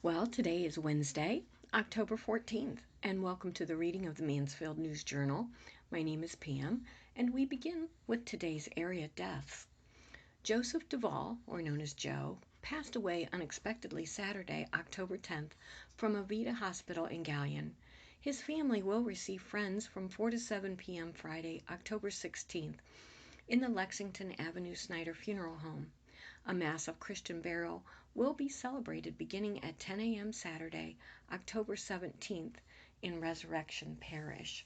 Well, today is Wednesday, October 14th, and welcome to the reading of the Mansfield News Journal. My name is Pam, and we begin with today's area deaths. Joseph Duvall, or known as Joe, passed away unexpectedly Saturday, October 10th, from Avita Hospital in Galion. His family will receive friends from 4 to 7 p.m. Friday, October 16th, in the Lexington Avenue Snyder Funeral Home. A Mass of Christian burial will be celebrated beginning at 10 a.m. Saturday, October 17th, in Resurrection Parish.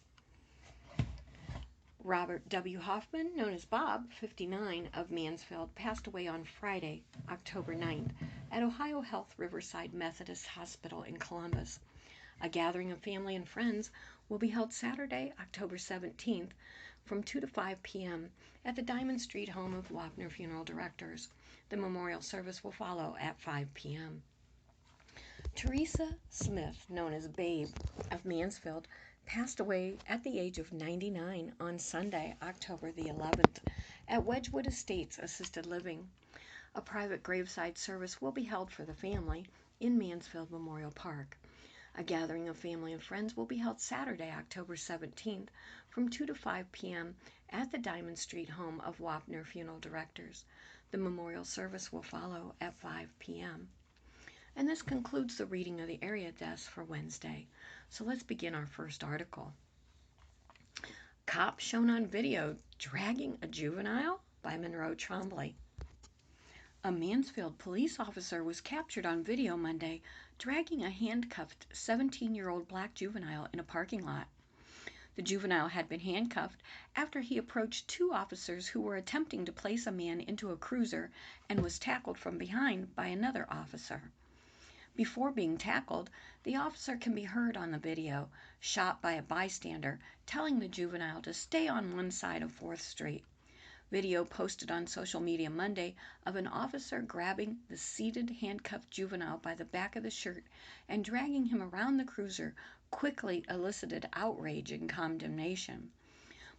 Robert W. Hoffman, known as Bob, 59, of Mansfield, passed away on Friday, October 9th, at Ohio Health Riverside Methodist Hospital in Columbus. A gathering of family and friends will be held Saturday, October 17th, from 2 to 5 p.m. at the Diamond Street home of Wapner Funeral Directors. The memorial service will follow at 5 p.m. Teresa Smith, known as Babe, of Mansfield, passed away at the age of 99 on Sunday, October the 11th, at Wedgwood Estates Assisted Living. A private graveside service will be held for the family in Mansfield Memorial Park. A gathering of family and friends will be held Saturday, October 17th, from 2 to 5 p.m. at the Diamond Street home of Wapner Funeral Directors. The memorial service will follow at 5 p.m. And this concludes the reading of the area deaths for Wednesday. So let's begin our first article. Cop shown on video dragging a juvenile, by Monroe Trombley. A Mansfield police officer was captured on video Monday dragging a handcuffed 17-year-old black juvenile in a parking lot. The juvenile had been handcuffed after he approached two officers who were attempting to place a man into a cruiser and was tackled from behind by another officer. Before being tackled, the officer can be heard on the video, shot by a bystander, telling the juvenile to stay on one side of 4th Street. Video posted on social media Monday of an officer grabbing the seated handcuffed juvenile by the back of the shirt and dragging him around the cruiser quickly elicited outrage and condemnation.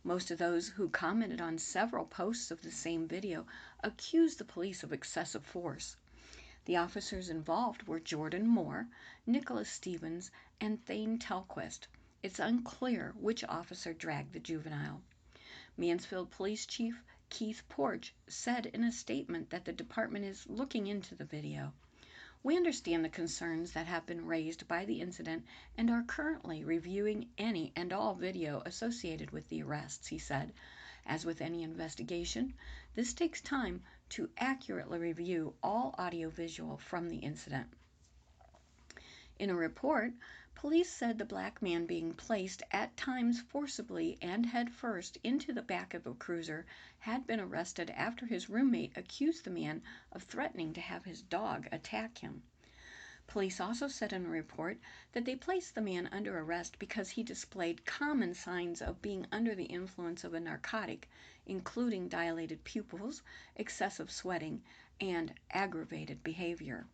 Most of those who commented on several posts of the same video accused the police of excessive force. The officers involved were Jordan Moore, Nicholas Stevens, and Thane Telquist. It's unclear which officer dragged the juvenile. Mansfield Police Chief Keith Porch said in a statement that the department is looking into the video. We understand the concerns that have been raised by the incident and are currently reviewing any and all video associated with the arrests, he said. As with any investigation, this takes time to accurately review all audiovisual from the incident. In a report, police said the black man being placed at times forcibly and head first into the back of a cruiser had been arrested after his roommate accused the man of threatening to have his dog attack him. Police also said in a report that they placed the man under arrest because he displayed common signs of being under the influence of a narcotic, including dilated pupils, excessive sweating, and aggravated behavior.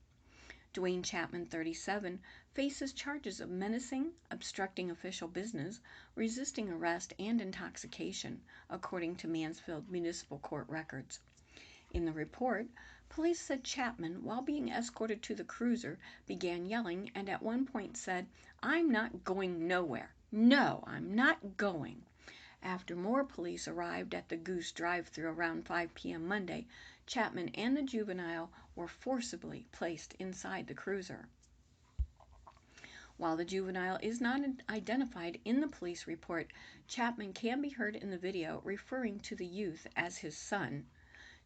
Dwayne Chapman, 37, faces charges of menacing, obstructing official business, resisting arrest, and intoxication, according to Mansfield Municipal Court records. In the report, police said Chapman, while being escorted to the cruiser, began yelling and at one point said, "I'm not going nowhere. No, I'm not going." After more police arrived at the Goose drive-thru around 5 p.m. Monday, Chapman and the juvenile were forcibly placed inside the cruiser. While the juvenile is not identified in the police report, Chapman can be heard in the video referring to the youth as his son.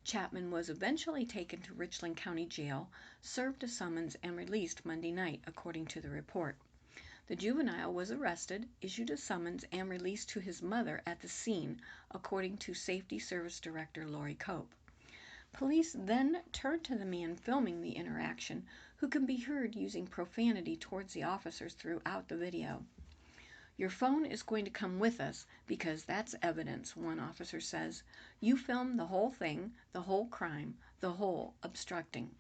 Chapman was eventually taken to Richland County Jail, served a summons, and released Monday night, according to the report. The juvenile was arrested, issued a summons, and released to his mother at the scene, according to Safety Service Director Lori Cope. Police then turned to the man filming the interaction, who can be heard using profanity towards the officers throughout the video. "Your phone is going to come with us because that's evidence," one officer says. "You filmed the whole thing, the whole crime, the whole obstructing."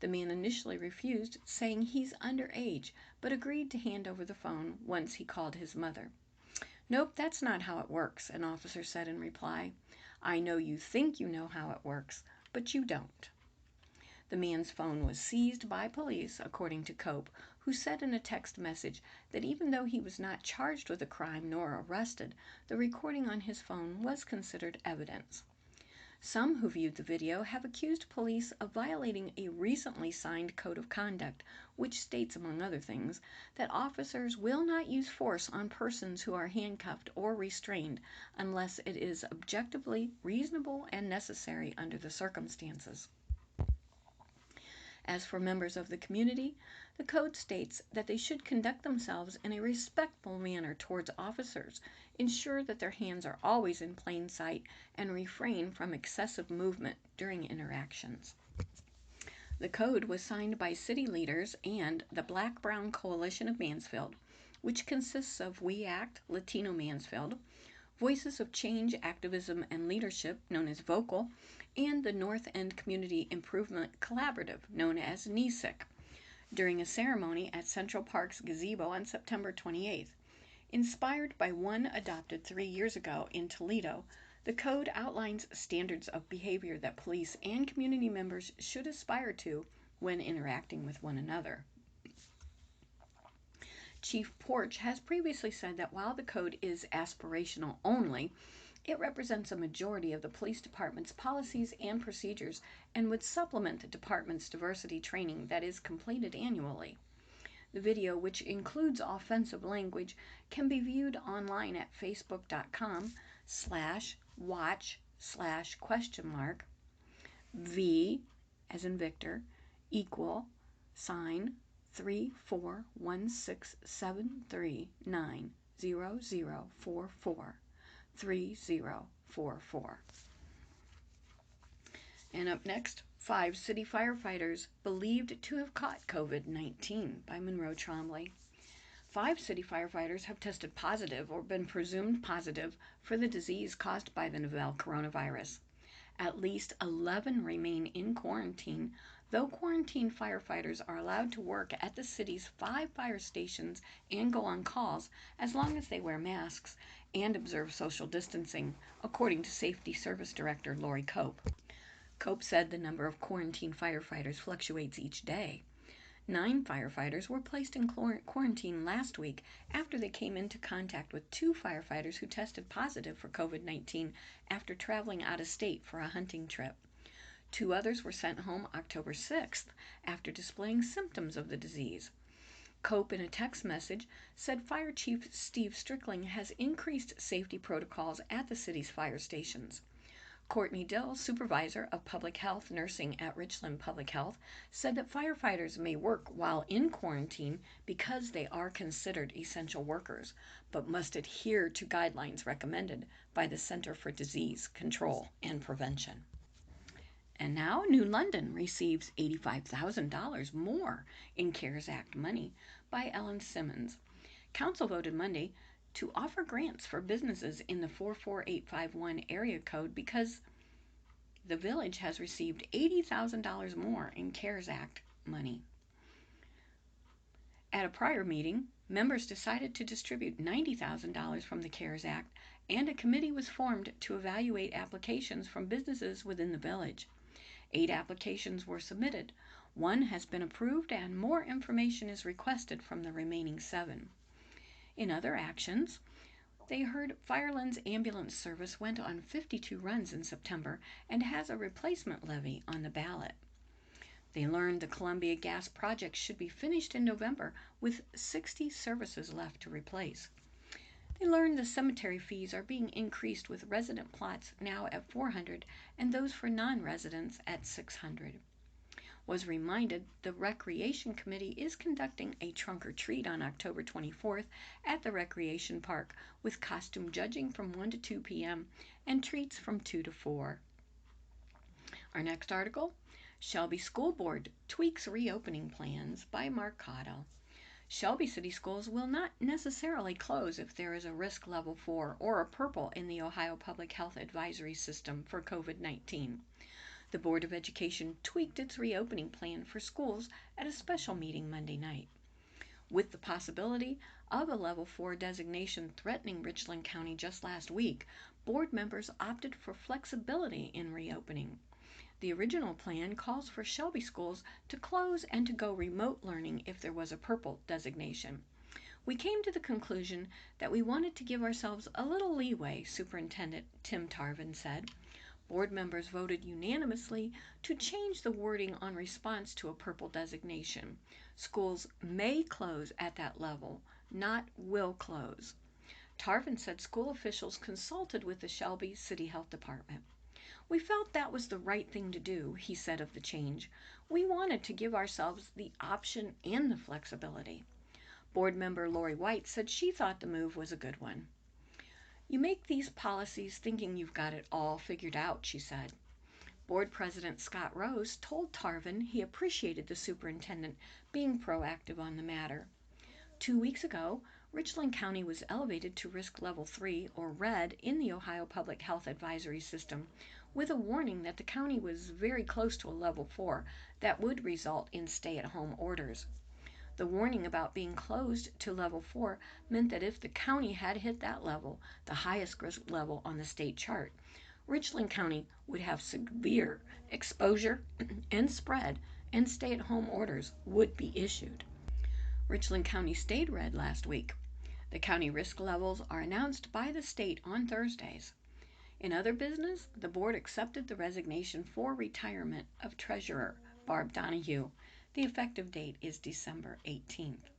The man initially refused, saying he's underage, but agreed to hand over the phone once he called his mother. "Nope, that's not how it works," an officer said in reply. "I know you think you know how it works, but you don't." The man's phone was seized by police, according to Cope, who said in a text message that even though he was not charged with a crime nor arrested, the recording on his phone was considered evidence. Some who viewed the video have accused police of violating a recently signed code of conduct, which states, among other things, that officers will not use force on persons who are handcuffed or restrained unless it is objectively reasonable and necessary under the circumstances. As for members of the community, the code states that they should conduct themselves in a respectful manner towards officers, ensure that their hands are always in plain sight, and refrain from excessive movement during interactions. The code was signed by city leaders and the Black-Brown Coalition of Mansfield, which consists of We Act Latino Mansfield, Voices of Change Activism and Leadership, known as VOCAL, and the North End Community Improvement Collaborative, known as NESIC, during a ceremony at Central Park's gazebo on September 28th. Inspired by one adopted 3 years ago in Toledo, the code outlines standards of behavior that police and community members should aspire to when interacting with one another. Chief Porch has previously said that while the code is aspirational only, it represents a majority of the police department's policies and procedures and would supplement the department's diversity training that is completed annually. The video, which includes offensive language, can be viewed online at facebook.com/watch/?V as in Victor equal sign 341673900044 3044. And up next, 5 city firefighters believed to have caught COVID-19 by Monroe Trombley. 5 city firefighters have tested positive or been presumed positive for the disease caused by the novel coronavirus. At least 11 remain in quarantine, though quarantined firefighters are allowed to work at the city's 5 fire stations and go on calls as long as they wear masks and observe social distancing, according to Safety Service Director Lori Cope. Cope said the number of quarantine firefighters fluctuates each day. 9 firefighters were placed in quarantine last week after they came into contact with 2 firefighters who tested positive for COVID-19 after traveling out of state for a hunting trip. 2 others were sent home October 6th after displaying symptoms of the disease. Cope, in a text message, said Fire Chief Steve Strickling has increased safety protocols at the city's fire stations. Courtney Dill, supervisor of public health nursing at Richland Public Health, said that firefighters may work while in quarantine because they are considered essential workers, but must adhere to guidelines recommended by the Center for Disease Control and Prevention. And now, New London receives $85,000 more in CARES Act money by Ellen Simmons. Council voted Monday to offer grants for businesses in the 44851 area code because the village has received $80,000 more in CARES Act money. At a prior meeting, members decided to distribute $90,000 from the CARES Act, and a committee was formed to evaluate applications from businesses within the village. 8 applications were submitted. 1 has been approved, and more information is requested from the remaining 7. In other actions, they heard Firelands Ambulance Service went on 52 runs in September and has a replacement levy on the ballot. They learned the Columbia Gas project should be finished in November with 60 services left to replace. They learned the cemetery fees are being increased with resident plots now at $400 and those for non-residents at $600. Was reminded the Recreation Committee is conducting a trunk or treat on October 24th at the Recreation Park with costume judging from 1 to 2 p.m. and treats from 2 to 4. Our next article, Shelby School Board Tweaks Reopening Plans by Mark Cottle. Shelby City Schools will not necessarily close if there is a risk level 4 or a purple in the Ohio Public Health Advisory System for COVID-19. The Board of Education tweaked its reopening plan for schools at a special meeting Monday night. With the possibility of a level 4 designation threatening Richland County just last week, board members opted for flexibility in reopening. The original plan calls for Shelby schools to close and to go remote learning if there was a purple designation. We came to the conclusion that we wanted to give ourselves a little leeway, Superintendent Tim Tarvin said. Board members voted unanimously to change the wording on response to a purple designation. Schools may close at that level, not will close. Tarvin said school officials consulted with the Shelby City Health Department. We felt that was the right thing to do, he said of the change. We wanted to give ourselves the option and the flexibility. Board member Lori White said she thought the move was a good one. You make these policies thinking you've got it all figured out, she said. Board President Scott Rose told Tarvin he appreciated the superintendent being proactive on the matter. 2 weeks ago, Richland County was elevated to risk level 3, or red, in the Ohio Public Health Advisory System, with a warning that the county was very close to a level 4 that would result in stay-at-home orders. The warning about being closed to level 4 meant that if the county had hit that level, the highest risk level on the state chart, Richland County would have severe exposure and spread, and stay-at-home orders would be issued. Richland County stayed red last week. The county risk levels are announced by the state on Thursdays. In other business, the board accepted the resignation for retirement of Treasurer Barb Donahue. The effective date is December 18th.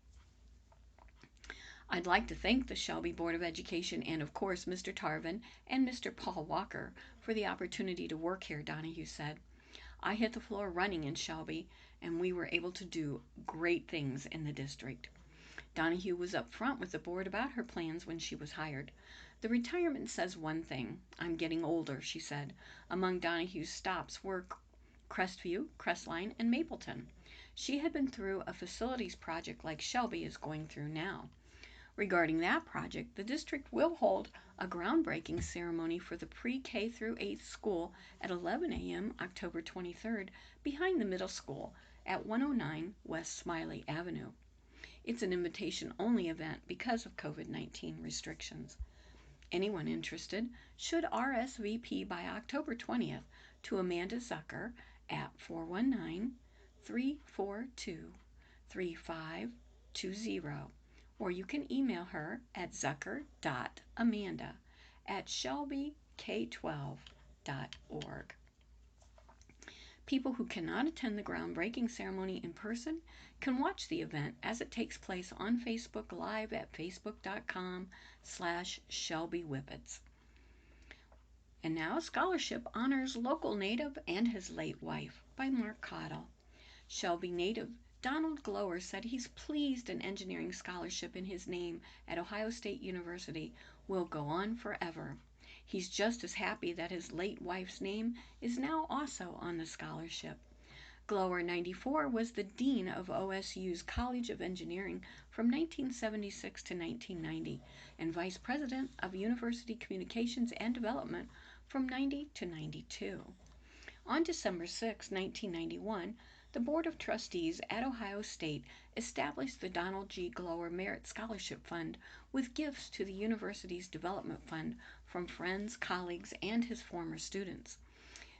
I'd like to thank the Shelby Board of Education and, of course, Mr. Tarvin and Mr. Paul Walker for the opportunity to work here, Donahue said. I hit the floor running in Shelby, and we were able to do great things in the district. Donahue was up front with the board about her plans when she was hired. The retirement says one thing. I'm getting older, she said. Among Donahue's stops were Crestview, Crestline, and Mapleton. She had been through a facilities project like Shelby is going through now. Regarding that project, the district will hold a groundbreaking ceremony for the pre-K through 8th school at 11 a.m. October 23rd behind the middle school at 109 West Smiley Avenue. It's an invitation-only event because of COVID-19 restrictions. Anyone interested should RSVP by October 20th to Amanda Zucker at 419-342-3520, or you can email her at zucker.amanda@shelbyk12.org. People who cannot attend the groundbreaking ceremony in person can watch the event as it takes place on Facebook Live at facebook.com/ShelbyWhippets. And now, Scholarship honors local native and his late wife by Mark Cottle. Shelby native Donald Glower said he's pleased an engineering scholarship in his name at Ohio State University will go on forever. He's just as happy that his late wife's name is now also on the scholarship. Glower, 94, was the dean of OSU's College of Engineering from 1976 to 1990 and vice president of University Communications and Development from 90 to 92. On December 6, 1991, the Board of Trustees at Ohio State established the Donald G. Glower Merit Scholarship Fund with gifts to the university's development fund from friends, colleagues, and his former students.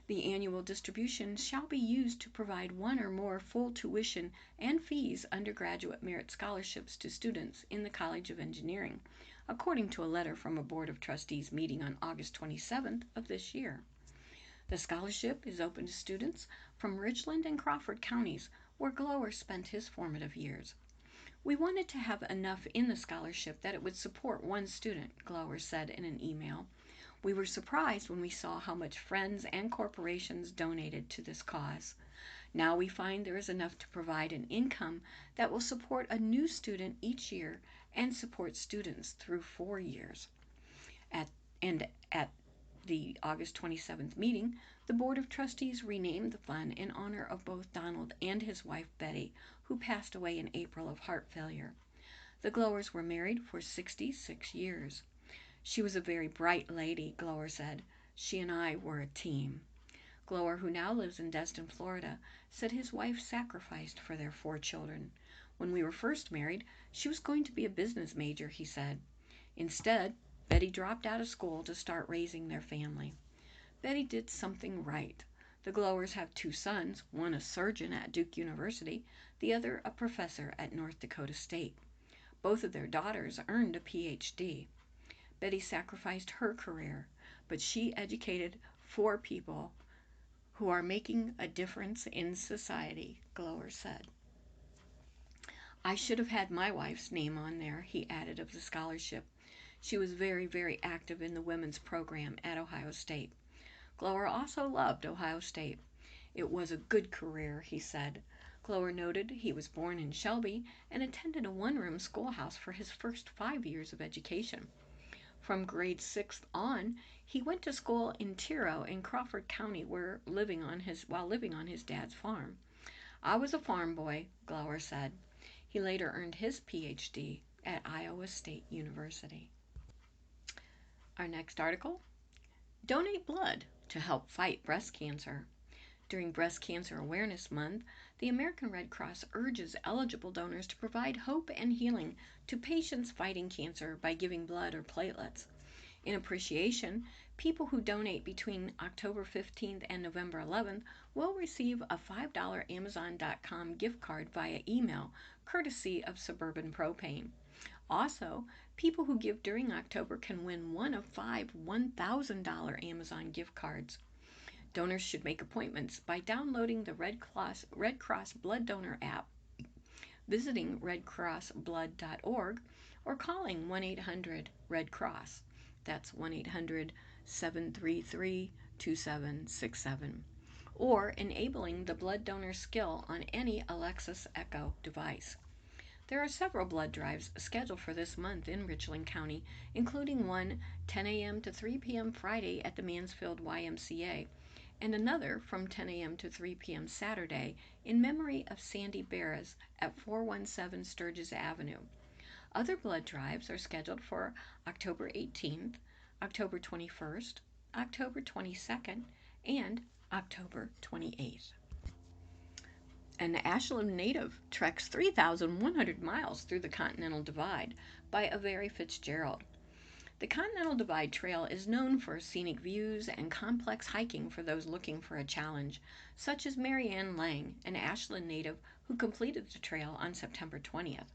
The annual distribution shall be used to provide one or more full tuition and fees undergraduate merit scholarships to students in the College of Engineering, according to a letter from a Board of Trustees meeting on August 27th of this year. The scholarship is open to students from Richland and Crawford counties, where Glower spent his formative years. We wanted to have enough in the scholarship that it would support one student, Glower said in an email. We were surprised when we saw how much friends and corporations donated to this cause. Now we find there is enough to provide an income that will support a new student each year and support students through 4 years. At the August 27th meeting, the Board of Trustees renamed the fund in honor of both Donald and his wife Betty, who passed away in April of heart failure. The Glowers were married for 66 years. She was a very bright lady, Glower said. She and I were a team. Glower, who now lives in Destin, Florida, said his wife sacrificed for their 4 children. When we were first married, she was going to be a business major, he said. Instead, Betty dropped out of school to start raising their family. Betty did something right. The Glowers have two sons, one a surgeon at Duke University, the other a professor at North Dakota State. Both of their daughters earned a PhD. Betty sacrificed her career, but she educated 4 people who are making a difference in society, Glower said. I should have had my wife's name on there, he added of the scholarship. She was very, very active in the women's program at Ohio State. Glower also loved Ohio State. It was a good career, he said. Glower noted he was born in Shelby and attended a one-room schoolhouse for his first 5 years of education. From grade 6 on, he went to school in Tiro in Crawford County while living on his dad's farm. I was a farm boy, Glower said. He later earned his PhD at Iowa State University. Our next article, donate blood to help fight breast cancer. During Breast Cancer Awareness Month, the American Red Cross urges eligible donors to provide hope and healing to patients fighting cancer by giving blood or platelets. In appreciation, people who donate between October 15th and November 11th will receive a $5 Amazon.com gift card via email, courtesy of Suburban Propane. Also, people who give during October can win one of 5 $1,000 Amazon gift cards. Donors should make appointments by downloading the Red Cross Blood Donor app, visiting redcrossblood.org, or calling 1-800-RED-CROSS. That's 1-800-733-2767. Or enabling the blood donor skill on any Alexa Echo device. There are several blood drives scheduled for this month in Richland County, including one 10 a.m. to 3 p.m. Friday at the Mansfield YMCA, and another from 10 a.m. to 3 p.m. Saturday in memory of Sandy Barras at 417 Sturgis Avenue. Other blood drives are scheduled for October 18th, October 21st, October 22nd, and October 28th. An Ashland native treks 3,100 miles through the Continental Divide by Avery Fitzgerald. The Continental Divide Trail is known for scenic views and complex hiking for those looking for a challenge, such as Marianne Lang, an Ashland native who completed the trail on September 20th.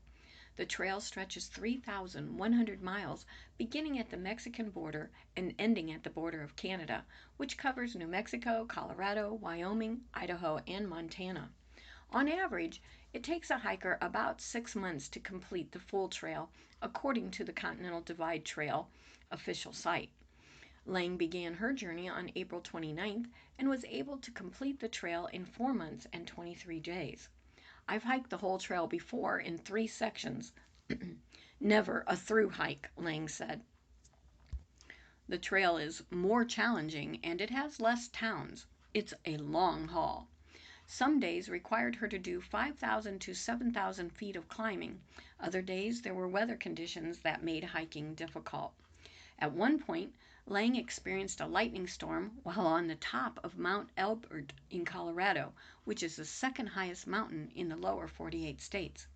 The trail stretches 3,100 miles, beginning at the Mexican border and ending at the border of Canada, which covers New Mexico, Colorado, Wyoming, Idaho, and Montana. On average, it takes a hiker about 6 months to complete the full trail, according to the Continental Divide Trail official site. Lang began her journey on April 29th and was able to complete the trail in 4 months and 23 days. I've hiked the whole trail before in 3 sections. Never a through hike, Lang said. The trail is more challenging and it has less towns. It's a long haul. Some days required her to do 5,000 to 7,000 feet of climbing. Other days there were weather conditions that made hiking difficult. At one point, Lang experienced a lightning storm while on the top of Mount Elbert in Colorado, which is the second highest mountain in the lower 48 states.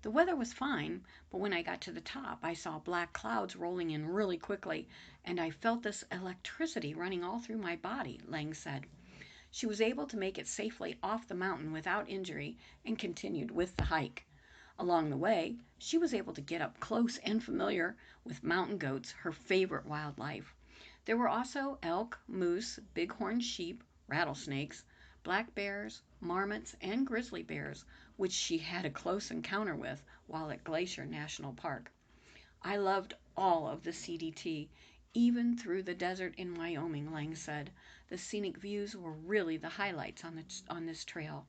The weather was fine, but when I got to the top, I saw black clouds rolling in really quickly, and I felt this electricity running all through my body, Lang said. She was able to make it safely off the mountain without injury and continued with the hike. Along the way, she was able to get up close and familiar with mountain goats, her favorite wildlife. There were also elk, moose, bighorn sheep, rattlesnakes, black bears, marmots, and grizzly bears, which she had a close encounter with while at Glacier National Park. I loved all of the CDT, even through the desert in Wyoming, Lang said. The scenic views were really the highlights on this trail.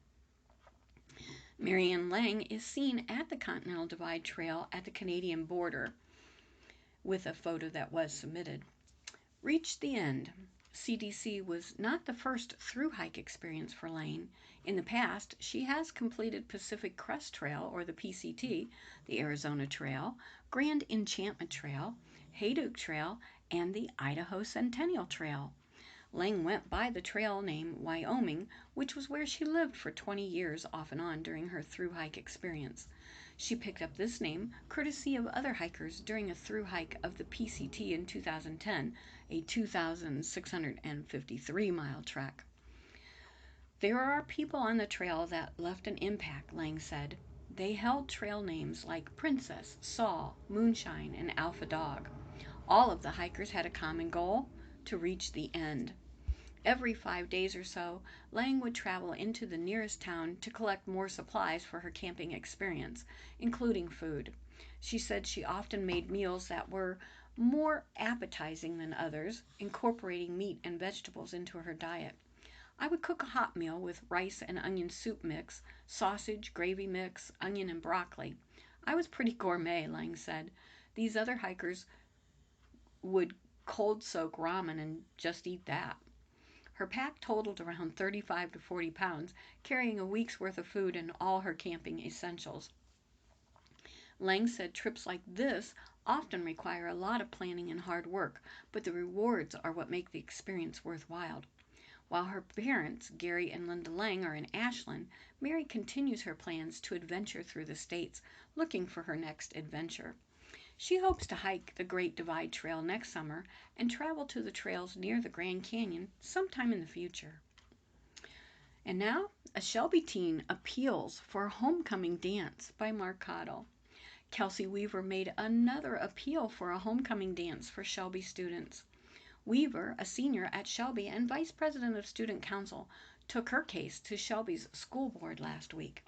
Marianne Lang is seen at the Continental Divide Trail at the Canadian border with a photo that was submitted. Reached the end. CDC was not the first through hike experience for Lang. In the past, she has completed Pacific Crest Trail, or the PCT, the Arizona Trail, Grand Enchantment Trail, Haydock Trail, and the Idaho Centennial Trail. Lang went by the trail name Wyoming, which was where she lived for 20 years off and on during her through hike experience. She picked up this name courtesy of other hikers during a through hike of the PCT in 2010, a 2,653-mile trek. There are people on the trail that left an impact, Lang said. They held trail names like Princess, Saul, Moonshine, and Alpha Dog. All of the hikers had a common goal: to reach the end. Every 5 days or so, Lang would travel into the nearest town to collect more supplies for her camping experience, including food. She said she often made meals that were more appetizing than others, incorporating meat and vegetables into her diet. I would cook a hot meal with rice and onion soup mix, sausage, gravy mix, onion, and broccoli. I was pretty gourmet, Lang said. These other hikers would cold soak ramen and just eat that. Her pack totaled around 35 to 40 pounds, carrying a week's worth of food and all her camping essentials. Lang said trips like this often require a lot of planning and hard work, but the rewards are what make the experience worthwhile. While her parents, Gary and Linda Lang, are in Ashland, Mary continues her plans to adventure through the states, looking for her next adventure. She hopes to hike the Great Divide Trail next summer and travel to the trails near the Grand Canyon sometime in the future. And now, a Shelby teen appeals for a homecoming dance by Mark Cottle. Kelsey Weaver made another appeal for a homecoming dance for Shelby students. Weaver, a senior at Shelby and vice president of student council, took her case to Shelby's school board last week.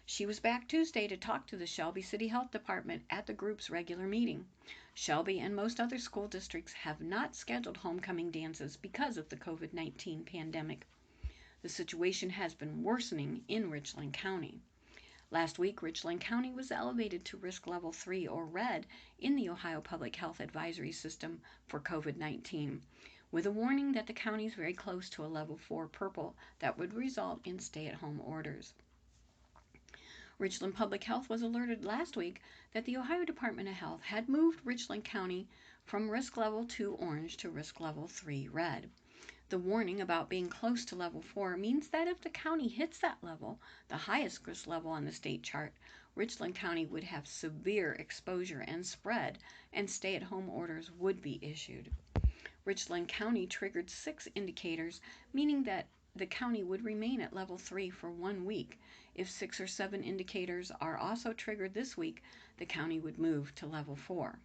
She was back Tuesday to talk to the Shelby City Health Department at the group's regular meeting. Shelby and most other school districts have not scheduled homecoming dances because of the COVID-19 pandemic. The situation has been worsening in Richland County. Last week, Richland County was elevated to risk level 3 or red in the Ohio Public Health Advisory System for COVID-19, with a warning that the county is very close to a level 4 purple that would result in stay-at-home orders. Richland Public Health was alerted last week that the Ohio Department of Health had moved Richland County from risk level 2 orange to risk level 3 red. The warning about being close to level 4 means that if the county hits that level, the highest risk level on the state chart, Richland County would have severe exposure and spread, and stay-at-home orders would be issued. Richland County triggered 6 indicators, meaning that the county would remain at level 3 for 1 week. If 6 or 7 indicators are also triggered this week, the county would move to level 4.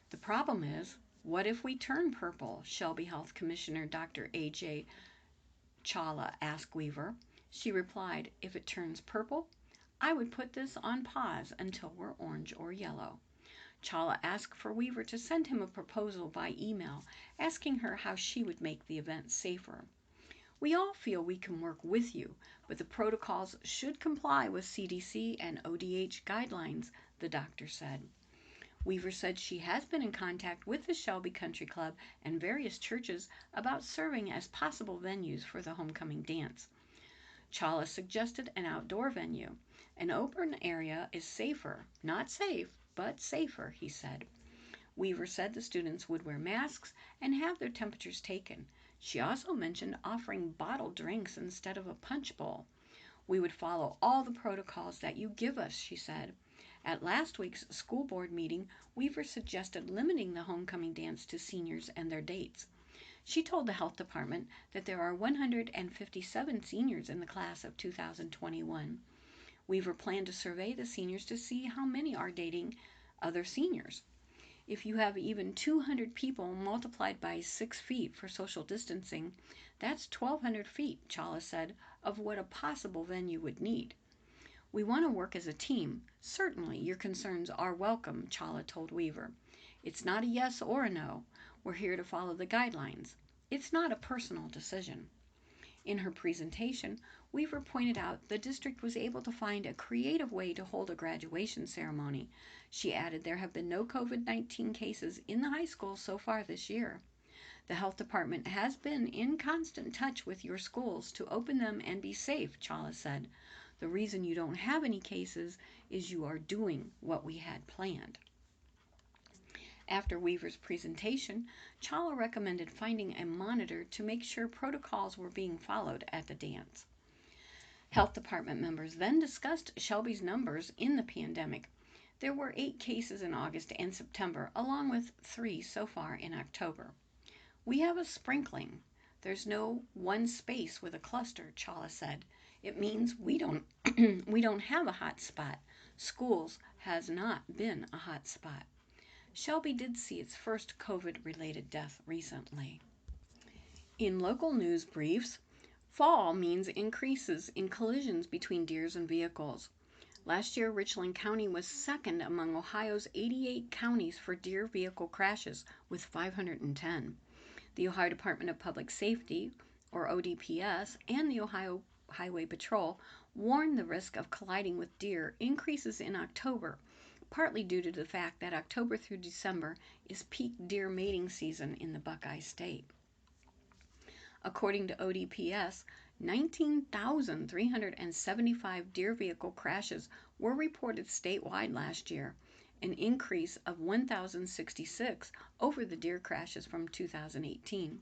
The problem is, what if we turn purple? Shelby Health Commissioner Dr. A.J. Chawla asked Weaver. She replied, if it turns purple, I would put this on pause until we're orange or yellow. Chawla asked for Weaver to send him a proposal by email, asking her how she would make the event safer. We all feel we can work with you, but the protocols should comply with CDC and ODH guidelines, the doctor said. Weaver said she has been in contact with the Shelby Country Club and various churches about serving as possible venues for the homecoming dance. Chawla suggested an outdoor venue. An open area is safer, not safe, but safer, he said. Weaver said the students would wear masks and have their temperatures taken. She also mentioned offering bottled drinks instead of a punch bowl. We would follow all the protocols that you give us, she said. At last week's school board meeting, Weaver suggested limiting the homecoming dance to seniors and their dates. She told the health department that there are 157 seniors in the class of 2021. Weaver planned to survey the seniors to see how many are dating other seniors. If you have even 200 people multiplied by 6 feet for social distancing, that's 1,200 feet, Chawla said, of what a possible venue would need. We want to work as a team. Certainly, your concerns are welcome, Chawla told Weaver. It's not a yes or a no. We're here to follow the guidelines. It's not a personal decision. In her presentation, Weaver pointed out the district was able to find a creative way to hold a graduation ceremony. She added there have been no COVID-19 cases in the high school so far this year. The health department has been in constant touch with your schools to open them and be safe, Chawla said. The reason you don't have any cases is you are doing what we had planned. After Weaver's presentation, Chawla recommended finding a monitor to make sure protocols were being followed at the dance. Health department members then discussed Shelby's numbers in the pandemic. There were 8 cases in August and September, along with 3 so far in October. We have a sprinkling. There's no one space with a cluster, Chawla said. It means we don't we don't have a hot spot. Schools has not been a hot spot. Shelby did see its first COVID-related death recently. In local news briefs, fall means increases in collisions between deers and vehicles. Last year, Richland County was second among Ohio's 88 counties for deer vehicle crashes with 510. The Ohio Department of Public Safety, or ODPS, and the Ohio Highway Patrol warned the risk of colliding with deer increases in October, partly due to the fact that October through December is peak deer mating season in the Buckeye State. According to ODPS, 19,375 deer vehicle crashes were reported statewide last year, an increase of 1,066 over the deer crashes from 2018.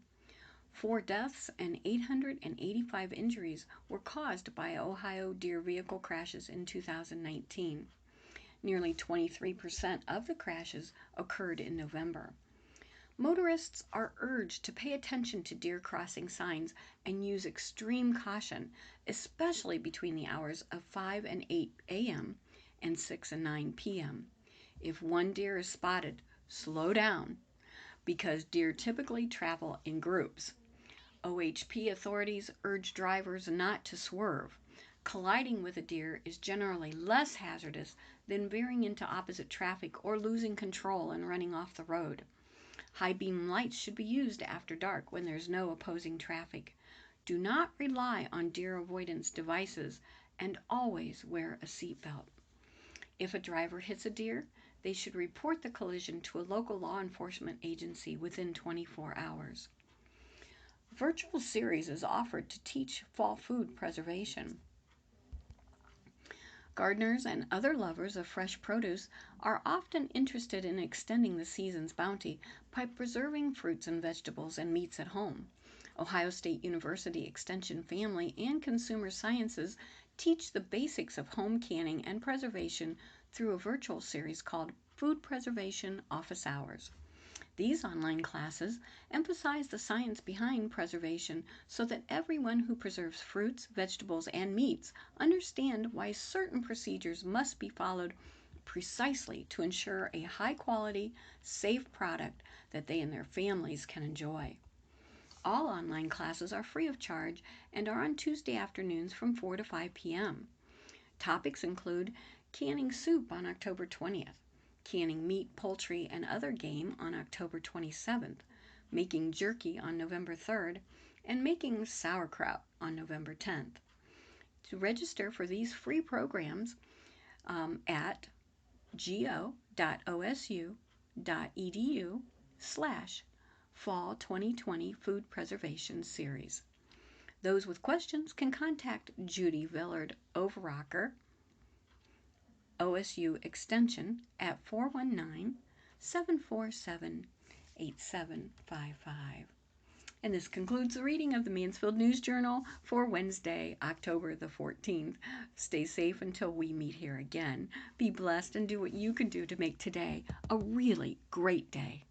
4 deaths and 885 injuries were caused by Ohio deer vehicle crashes in 2019. Nearly 23% of the crashes occurred in November. Motorists are urged to pay attention to deer crossing signs and use extreme caution, especially between the hours of 5 and 8 a.m. and 6 and 9 p.m. If one deer is spotted, slow down because deer typically travel in groups. OHP authorities urge drivers not to swerve. Colliding with a deer is generally less hazardous than veering into opposite traffic or losing control and running off the road. High beam lights should be used after dark when there's no opposing traffic. Do not rely on deer avoidance devices and always wear a seatbelt. If a driver hits a deer, they should report the collision to a local law enforcement agency within 24 hours. Virtual series is offered to teach fall food preservation. Gardeners and other lovers of fresh produce are often interested in extending the season's bounty by preserving fruits and vegetables and meats at home. Ohio State University Extension Family and Consumer Sciences teach the basics of home canning and preservation through a virtual series called Food Preservation Office Hours. These online classes emphasize the science behind preservation so that everyone who preserves fruits, vegetables, and meats understand why certain procedures must be followed precisely to ensure a high-quality, safe product that they and their families can enjoy. All online classes are free of charge and are on Tuesday afternoons from 4 to 5 p.m. Topics include canning soup on October 20th, canning meat, poultry, and other game on October 27th, making jerky on November 3rd, and making sauerkraut on November 10th. To register for these free programs at go.osu.edu/Fall 2020 Food Preservation Series. Those with questions can contact Judy Villard Overocker, OSU Extension, at 419-747-8755. And this concludes the reading of the Mansfield News Journal for Wednesday, October the 14th. Stay safe until we meet here again. Be blessed and do what you can do to make today a really great day.